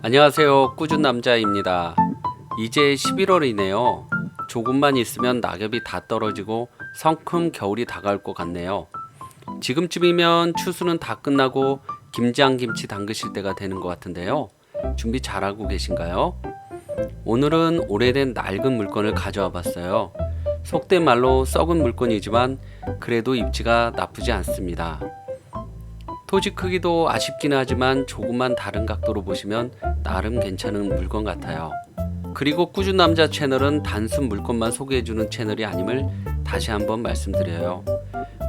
안녕하세요. 꾸준 남자입니다. 이제 11월이네요. 조금만 있으면 낙엽이 다 떨어지고 성큼 겨울이 다가올 것 같네요. 지금쯤이면 추수는 다 끝나고 김장김치 담그실 때가 되는 것 같은데요. 준비 잘하고 계신가요? 오늘은 오래된 낡은 물건을 가져와 봤어요. 속된 말로 썩은 물건이지만 그래도 입지가 나쁘지 않습니다. 토지 크기도 아쉽기는 하지만 조금만 다른 각도로 보시면 나름 괜찮은 물건 같아요. 그리고 꾸준 남자 채널은 단순 물건만 소개해주는 채널이 아님을 다시 한번 말씀드려요.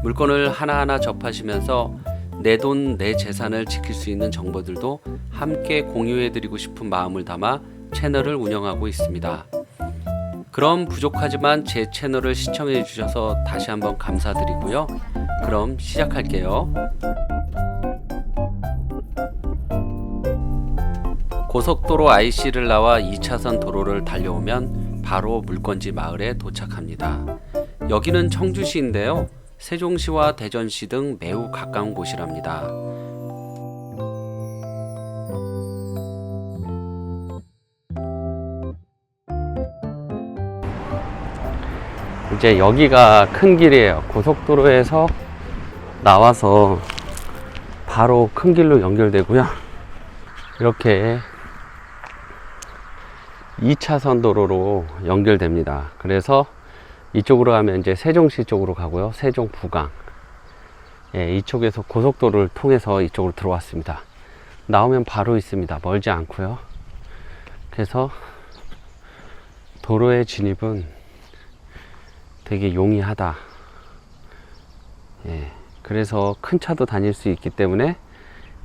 물건을 하나하나 접하시면서 내 돈, 내 재산을 지킬 수 있는 정보들도 함께 공유해드리고 싶은 마음을 담아 채널을 운영하고 있습니다. 그럼 부족하지만 제 채널을 시청해 주셔서 다시 한번 감사드리고요. 그럼 시작할게요. 고속도로 IC를 나와 2차선 도로를 달려오면 바로 물건지 마을에 도착합니다. 여기는 청주시인데요. 세종시와 대전시 등 매우 가까운 곳이랍니다. 이제 여기가 큰 길이에요. 고속도로에서 나와서 바로 큰 길로 연결되고요. 이렇게 2차선 도로로 연결됩니다. 그래서 이쪽으로 가면 이제 세종시 쪽으로 가고요. 세종 부강. 예, 이쪽에서 고속도로를 통해서 이쪽으로 들어왔습니다. 나오면 바로 있습니다. 멀지 않고요. 그래서 도로의 진입은 되게 용이하다. 예, 그래서 큰 차도 다닐 수 있기 때문에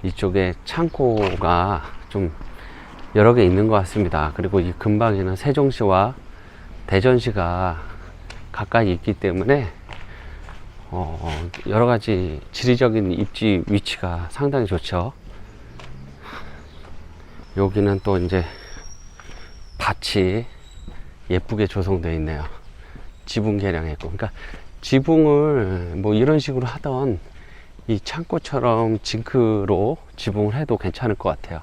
이쪽에 창고가 좀 여러 개 있는 것 같습니다. 그리고 이 근방에는 세종시와 대전시가 가까이 있기 때문에 여러 가지 지리적인 입지 위치가 상당히 좋죠. 여기는 또 이제 밭이 예쁘게 조성되어 있네요. 지붕 개량했고, 그러니까 지붕을 뭐 이런 식으로 하던 이 창고처럼 징크로 지붕을 해도 괜찮을 것 같아요.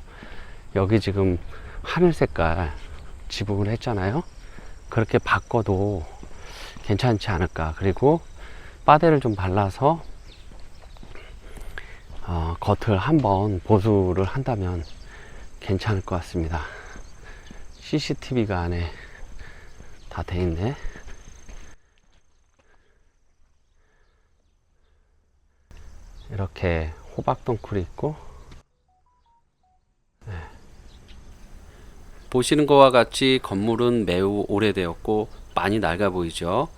여기 지금 하늘 색깔 지붕을 했잖아요. 그렇게 바꿔도 괜찮지 않을까. 그리고 빠데를 좀 발라서 겉을 한번 보수를 한다면 괜찮을 것 같습니다. CCTV가 안에 다 돼 있네. 이렇게 호박 덩쿨이 있고, 네. 보시는 것과 같이 건물은 매우 오래되었고 많이 낡아 보이죠.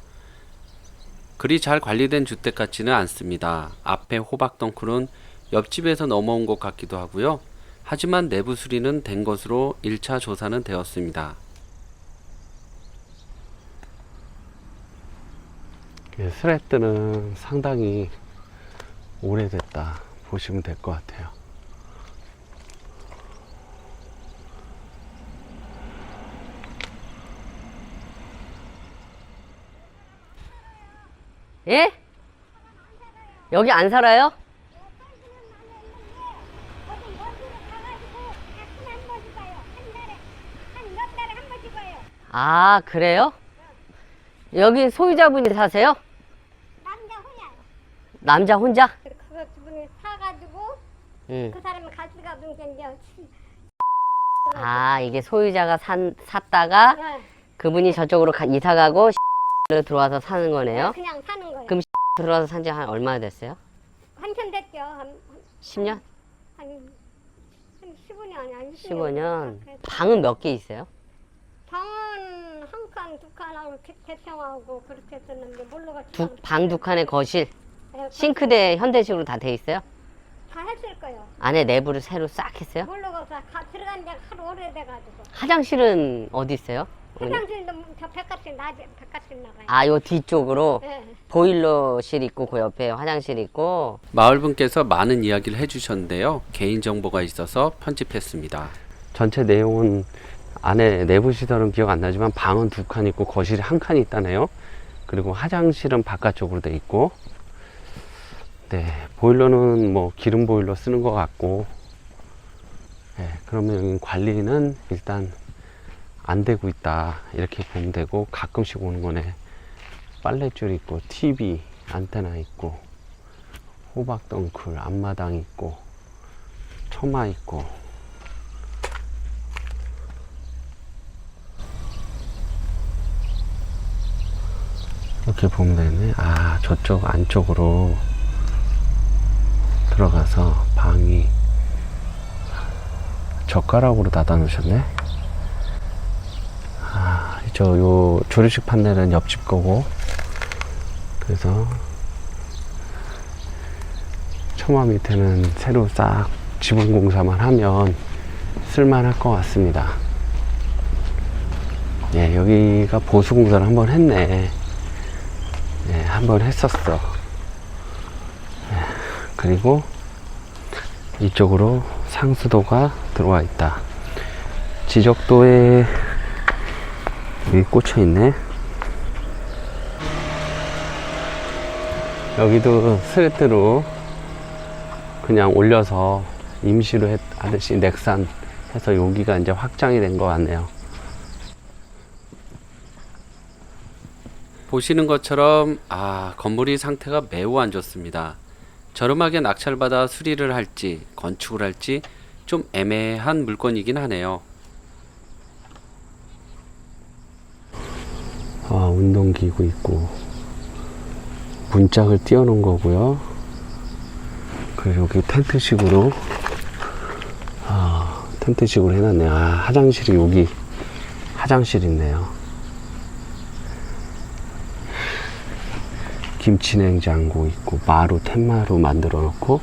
그리 잘 관리된 주택 같지는 않습니다. 앞에 호박 덩쿨은 옆집에서 넘어온 것 같기도 하고요. 하지만 내부 수리는 된 것으로 1차 조사는 되었습니다. 스레트는 상당히 오래됐다 보시면 될 것 같아요. 예? 여기 안 살아요? 아, 그래요? 여기 소유자분이 사세요? 남자 혼자요. 남자 혼자? 그거 그분이 사가지고 응. 그 사람이 갈 수가 없는 게 이제 아, 이게 소유자가 샀다가 네. 그분이 저쪽으로 이사 가고 로 들어와서 사는 거네요? 그냥 사는 거예요. 그럼 들어와서 산 지 한 얼마나 됐어요? 한참 됐죠. 한 10년? 15년 아니 15년. 방은 몇 개 있어요? 방은 한 칸, 두 칸하고 개평하고 그렇게 했었는데 뭘로가 방 두 칸에 거실, 네, 싱크대 현대식으로 다 돼 있어요? 다 했을 거예요. 안에 내부를 새로 싹 했어요? 뭘로가 다 들어간 지가 하루 오래돼가지고. 화장실은 어디 있어요? 화장실도 저 백화실 낮에 백화실 나가요. 아, 요 뒤쪽으로 네. 보일러실 있고 그 옆에 화장실 있고. 마을분께서 많은 이야기를 해주셨는데요. 개인정보가 있어서 편집했습니다. 전체 내용은 안에 내부 시설은 기억 안 나지만 방은 2칸 있고 거실이 1칸 있다네요. 그리고 화장실은 바깥쪽으로 돼 있고, 네, 보일러는 뭐 기름 보일러 쓰는 것 같고, 그러면 여기 관리는 일단 안 되고 있다 이렇게 보면 되고, 가끔씩 오는 거네. 빨랫줄 있고, TV 안테나 있고, 호박덩쿨 앞마당 있고, 처마 있고. 이렇게 보면 되네. 아, 저쪽 안쪽으로 들어가서 방이 젓가락으로 닫아 놓으셨네. 아, 요 조립식 판넬은 옆집 거고, 그래서 처마 밑에는 새로 싹 지붕 공사만 하면 쓸만할 것 같습니다. 예, 여기가 보수 공사를 한번 했네. 예, 한번 했었어. 예, 그리고 이쪽으로 상수도가 들어와 있다. 지적도에 여기 꽂혀 있네. 여기도 스레트로 그냥 올려서 임시로 하듯이 넥산 해서 여기가 이제 확장이 된 것 같네요. 보시는 것처럼 건물이 상태가 매우 안 좋습니다. 저렴하게 낙찰받아 수리를 할지 건축을 할지 좀 애매한 물건이긴 하네요. 운동기구 있고, 문짝을 띄워놓은 거고요. 그리고 여기 텐트식으로 텐트식으로 해놨네요. 화장실이 여기 화장실 있네요. 김치냉장고 있고, 마루 텐마루 만들어 놓고,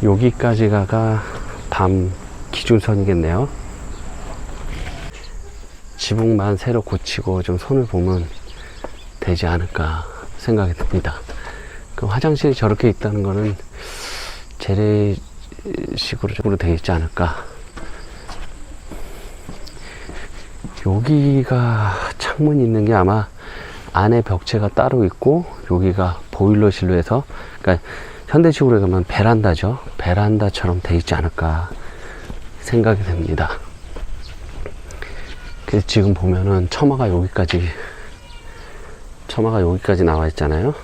여기까지가 담 기준선이겠네요. 지붕만 새로 고치고 좀 손을 보면 되지 않을까 생각이 듭니다. 그 화장실이 저렇게 있다는 거는 재래식으로 되어 있지 않을까. 여기가 창문이 있는 게 아마 안에 벽체가 따로 있고, 여기가 보일러실로 해서, 그러니까 현대식으로 가면 베란다죠. 베란다처럼 되어 있지 않을까 생각이 됩니다. 그래서 지금 보면은 처마가 여기까지 나와 있잖아요.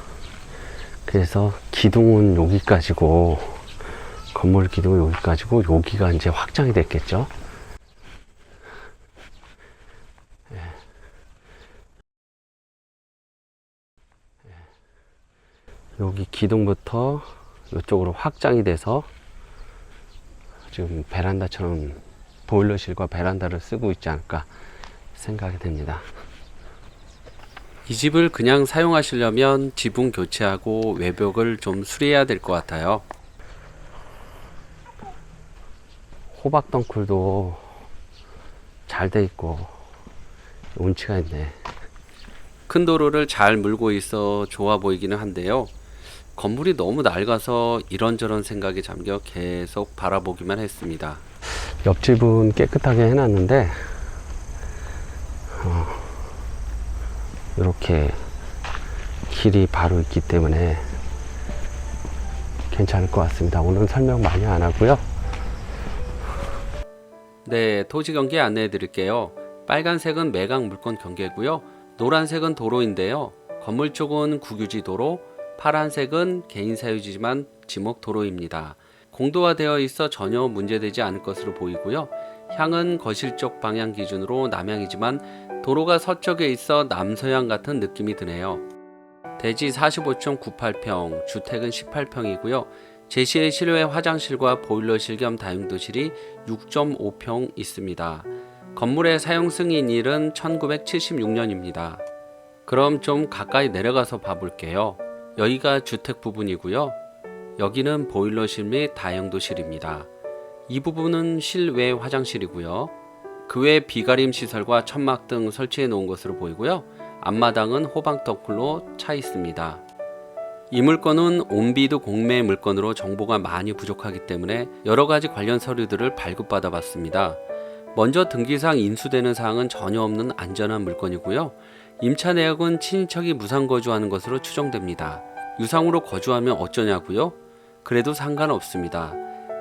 그래서 기둥은 여기까지고, 건물 기둥은 여기까지고, 여기가 이제 확장이 됐겠죠. 여기 기둥부터 이쪽으로 확장이 돼서 지금 베란다처럼 보일러실과 베란다를 쓰고 있지 않을까 생각이 됩니다. 이 집을 그냥 사용하시려면 지붕 교체하고 외벽을 좀 수리해야 될 것 같아요. 호박덩쿨도 잘 돼 있고 운치가 있네. 큰 도로를 잘 물고 있어 좋아 보이기는 한데요. 건물이 너무 낡아서 이런저런 생각에 잠겨 계속 바라보기만 했습니다. 옆집은 깨끗하게 해놨는데 이렇게 길이 바로 있기 때문에 괜찮을 것 같습니다. 오늘 설명 많이 안 하고요. 네, 토지 경계 안내해 드릴게요. 빨간색은 매각 물권 경계고요. 노란색은 도로인데요. 건물 쪽은 국유지 도로, 파란색은 개인 사유지지만 지목 도로입니다. 공도화되어 있어 전혀 문제되지 않을 것으로 보이고요. 향은 거실 쪽 방향 기준으로 남향이지만 도로가 서쪽에 있어 남서향 같은 느낌이 드네요. 대지 45.98평, 주택은 18평이고요. 제시의 실외 화장실과 보일러실 겸 다용도실이 6.5평 있습니다. 건물의 사용 승인일은 1976년입니다. 그럼 좀 가까이 내려가서 봐볼게요. 여기가 주택 부분이고요. 여기는 보일러실 및 다용도실입니다. 이 부분은 실외 화장실이고요. 그 외 비가림 시설과 천막 등 설치해 놓은 것으로 보이고요. 앞마당은 호박덩쿨로 차 있습니다. 이 물건은 온비드 공매 물건으로 정보가 많이 부족하기 때문에 여러가지 관련 서류들을 발급받아 봤습니다. 먼저 등기상 인수되는 사항은 전혀 없는 안전한 물건이고요. 임차 내역은 친인척이 무상거주하는 것으로 추정됩니다. 유상으로 거주하면 어쩌냐고요? 그래도 상관없습니다.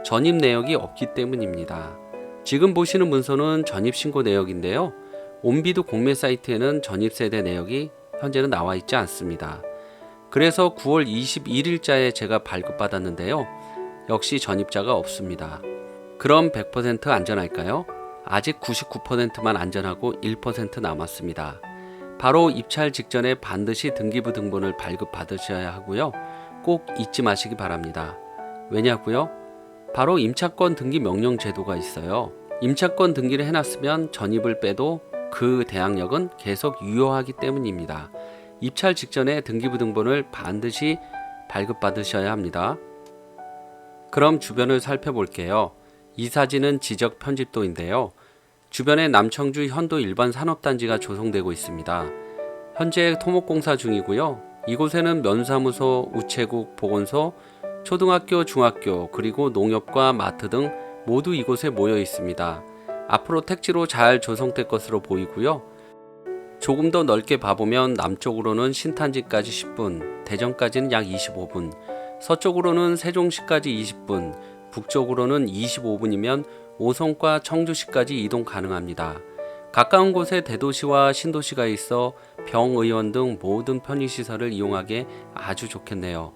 전입 내역이 없기 때문입니다. 지금 보시는 문서는 전입신고 내역인데요. 온비도 공매 사이트에는 전입세대 내역이 현재는 나와 있지 않습니다. 그래서 9월 21일자에 제가 발급받았는데요. 역시 전입자가 없습니다. 그럼 100% 안전할까요? 아직 99%만 안전하고 1% 남았습니다. 바로 입찰 직전에 반드시 등기부 등본을 발급받으셔야 하고요. 꼭 잊지 마시기 바랍니다. 왜냐고요? 바로 임차권 등기 명령 제도가 있어요. 임차권 등기를 해놨으면 전입을 빼도 그 대항력은 계속 유효하기 때문입니다. 입찰 직전에 등기부 등본을 반드시 발급받으셔야 합니다. 그럼 주변을 살펴볼게요. 이 사진은 지적 편집도인데요. 주변에 남청주 현도 일반 산업단지가 조성되고 있습니다. 현재 토목공사 중이고요. 이곳에는 면사무소, 우체국, 보건소, 초등학교, 중학교, 그리고 농협과 마트 등 모두 이곳에 모여 있습니다. 앞으로 택지로 잘 조성될 것으로 보이고요. 조금 더 넓게 봐보면 남쪽으로는 신탄지까지 10분, 대전까지는 약 25분, 서쪽으로는 세종시까지 20분, 북쪽으로는 25분이면 오송과 청주시까지 이동 가능합니다. 가까운 곳에 대도시와 신도시가 있어 병의원 등 모든 편의시설을 이용하기에 아주 좋겠네요.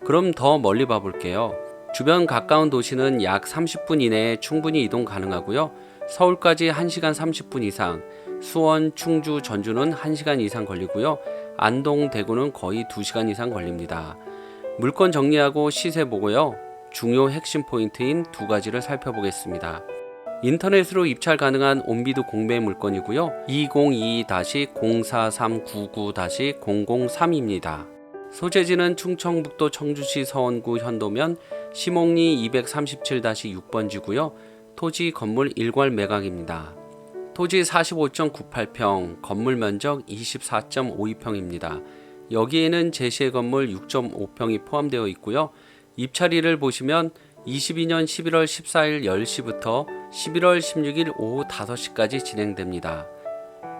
그럼 더 멀리 봐볼게요. 주변 가까운 도시는 약 30분 이내에 충분히 이동 가능하고요. 서울까지 1시간 30분 이상, 수원, 충주, 전주는 1시간 이상 걸리고요. 안동, 대구는 거의 2시간 이상 걸립니다. 물건 정리하고 시세 보고요. 중요 핵심 포인트인 두 가지를 살펴보겠습니다. 인터넷으로 입찰 가능한 온비도 공매 물건이고요. 2022-04399-003입니다. 소재지는 충청북도 청주시 서원구 현도면 시목리 237-6번지고요. 토지 건물 일괄 매각입니다. 토지 45.98평, 건물 면적 24.52평입니다. 여기에는 제시의 건물 6.5평이 포함되어 있고요. 입찰일을 보시면 22년 11월 14일 10시부터 11월 16일 오후 5시까지 진행됩니다.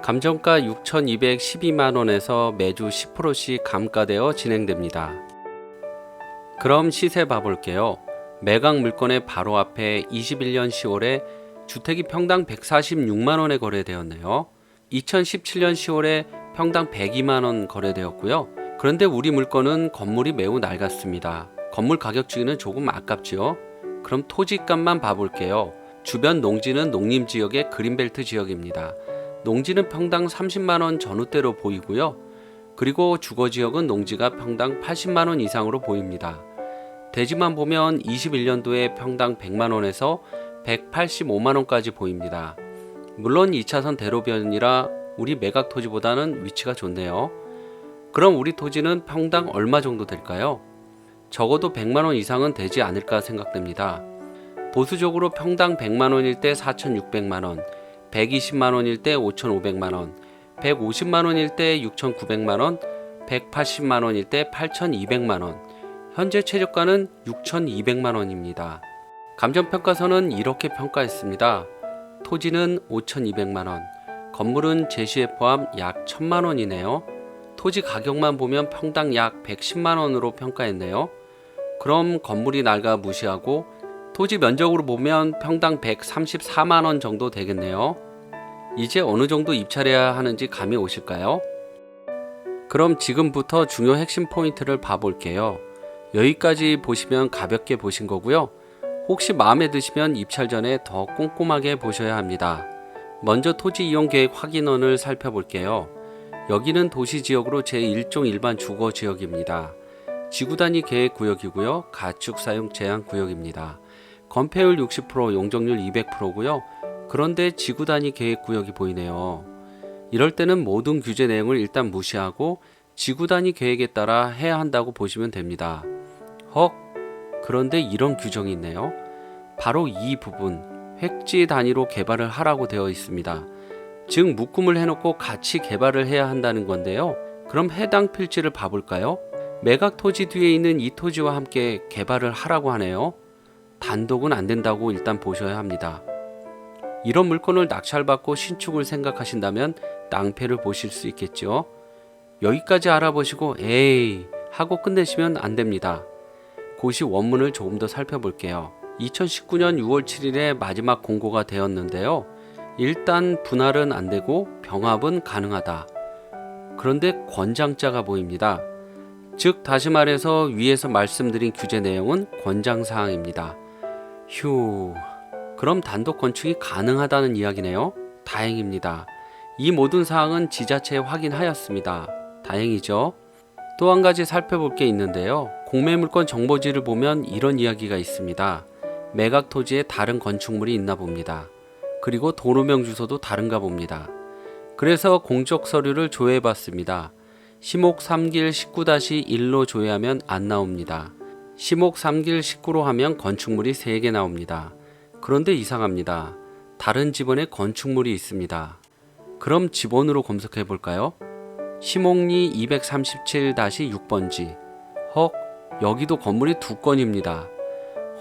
감정가 6,212만원에서 매주 10%씩 감가되어 진행됩니다. 그럼 시세 봐볼게요. 매각 물건의 바로 앞에 21년 10월에 주택이 평당 146만원에 거래되었네요. 2017년 10월에 평당 102만원 거래되었고요. 그런데 우리 물건은 건물이 매우 낡았습니다. 건물 가격 주기는 조금 아깝죠. 그럼 토지값만 봐볼게요. 주변 농지는 농림지역의 그린벨트 지역입니다. 농지는 평당 30만원 전후대로 보이고요. 그리고 주거지역은 농지가 평당 80만원 이상으로 보입니다. 대지만 보면 21년도에 평당 100만원에서 185만원까지 보입니다. 물론 2차선 대로변이라 우리 매각 토지보다는 위치가 좋네요. 그럼 우리 토지는 평당 얼마 정도 될까요? 적어도 100만원 이상은 되지 않을까 생각됩니다. 보수적으로 평당 100만원일 때 4,600만원, 120만원일 때 5,500만원, 150만원일 때 6,900만원, 180만원일 때 8,200만원, 현재 최저가는 6,200만원입니다. 감정평가서는 이렇게 평가했습니다. 토지는 5,200만원, 건물은 제시에 포함 약 1,000만원이네요. 토지 가격만 보면 평당 약 110만원으로 평가했네요. 그럼 건물이 낡아 무시하고 토지 면적으로 보면 평당 134만원 정도 되겠네요. 이제 어느 정도 입찰해야 하는지 감이 오실까요? 그럼 지금부터 중요 핵심 포인트를 봐볼게요. 여기까지 보시면 가볍게 보신 거고요. 혹시 마음에 드시면 입찰 전에 더 꼼꼼하게 보셔야 합니다. 먼저 토지 이용 계획 확인원을 살펴볼게요. 여기는 도시지역으로 제1종 일반 주거지역입니다. 지구단위 계획구역이고요. 가축 사용 제한 구역입니다. 건폐율 60%, 용적률 200%고요. 그런데 지구단위 계획구역이 보이네요. 이럴 때는 모든 규제 내용을 일단 무시하고 지구단위 계획에 따라 해야 한다고 보시면 됩니다. 그런데 이런 규정이 있네요. 바로 이 부분, 획지 단위로 개발을 하라고 되어 있습니다. 즉 묶음을 해놓고 같이 개발을 해야 한다는 건데요. 그럼 해당 필지를 봐볼까요? 매각 토지 뒤에 있는 이 토지와 함께 개발을 하라고 하네요. 단독은 안 된다고 일단 보셔야 합니다. 이런 물건을 낙찰받고 신축을 생각하신다면 낭패를 보실 수 있겠죠. 여기까지 알아보시고 에이 하고 끝내시면 안 됩니다. 고시 원문을 조금 더 살펴볼게요. 2019년 6월 7일에 마지막 공고가 되었는데요. 일단 분할은 안 되고 병합은 가능하다. 그런데 권장자가 보입니다. 즉 다시 말해서 위에서 말씀드린 규제 내용은 권장사항입니다. 휴, 그럼 단독 건축이 가능하다는 이야기네요. 다행입니다. 이 모든 사항은 지자체에 확인하였습니다. 다행이죠. 또 한 가지 살펴볼 게 있는데요. 공매물권 정보지를 보면 이런 이야기가 있습니다. 매각 토지에 다른 건축물이 있나 봅니다. 그리고 도로명 주소도 다른가 봅니다. 그래서 공적 서류를 조회해 봤습니다. 시목 3길 19-1로 조회하면 안 나옵니다. 시목 3길 19로 하면 건축물이 3개 나옵니다. 그런데 이상합니다. 다른 지번에 건축물이 있습니다. 그럼 지번으로 검색해 볼까요? 시목리 237-6번지. 헉, 여기도 건물이 2건입니다.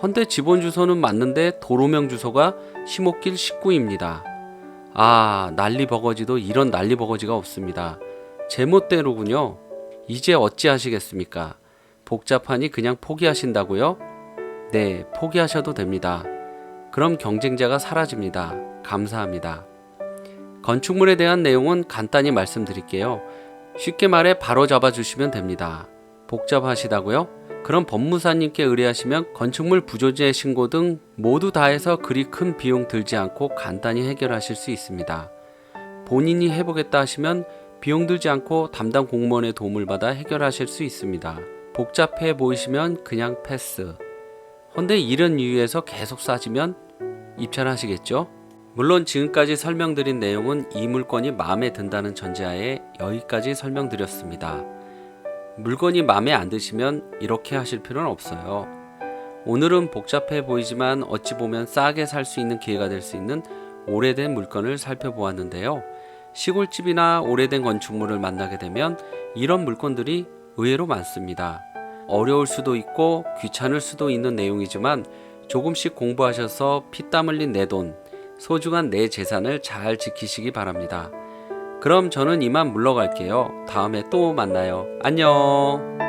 헌데 지번 주소는 맞는데 도로명 주소가 시목길 19입니다. 아, 난리버거지도 이런 난리버거지가 없습니다. 제멋대로군요. 이제 어찌하시겠습니까? 복잡하니 그냥 포기하신다고요? 네, 포기하셔도 됩니다. 그럼 경쟁자가 사라집니다. 감사합니다. 건축물에 대한 내용은 간단히 말씀드릴게요. 쉽게 말해 바로 잡아주시면 됩니다. 복잡하시다고요? 그럼 법무사님께 의뢰하시면 건축물 부조재 신고 등 모두 다 해서 그리 큰 비용 들지 않고 간단히 해결하실 수 있습니다. 본인이 해보겠다 하시면 비용 들지 않고 담당 공무원의 도움을 받아 해결하실 수 있습니다. 복잡해 보이시면 그냥 패스. 헌데 이런 이유에서 계속 싸지면 입찰하시겠죠? 물론 지금까지 설명드린 내용은 이 물건이 마음에 든다는 전제하에 여기까지 설명드렸습니다. 물건이 마음에 안 드시면 이렇게 하실 필요는 없어요. 오늘은 복잡해 보이지만 어찌 보면 싸게 살 수 있는 기회가 될 수 있는 오래된 물건을 살펴보았는데요. 시골집이나 오래된 건축물을 만나게 되면 이런 물건들이 의외로 많습니다. 어려울 수도 있고 귀찮을 수도 있는 내용이지만 조금씩 공부하셔서 피땀 흘린 내 돈, 소중한 내 재산을 잘 지키시기 바랍니다. 그럼 저는 이만 물러갈게요. 다음에 또 만나요. 안녕.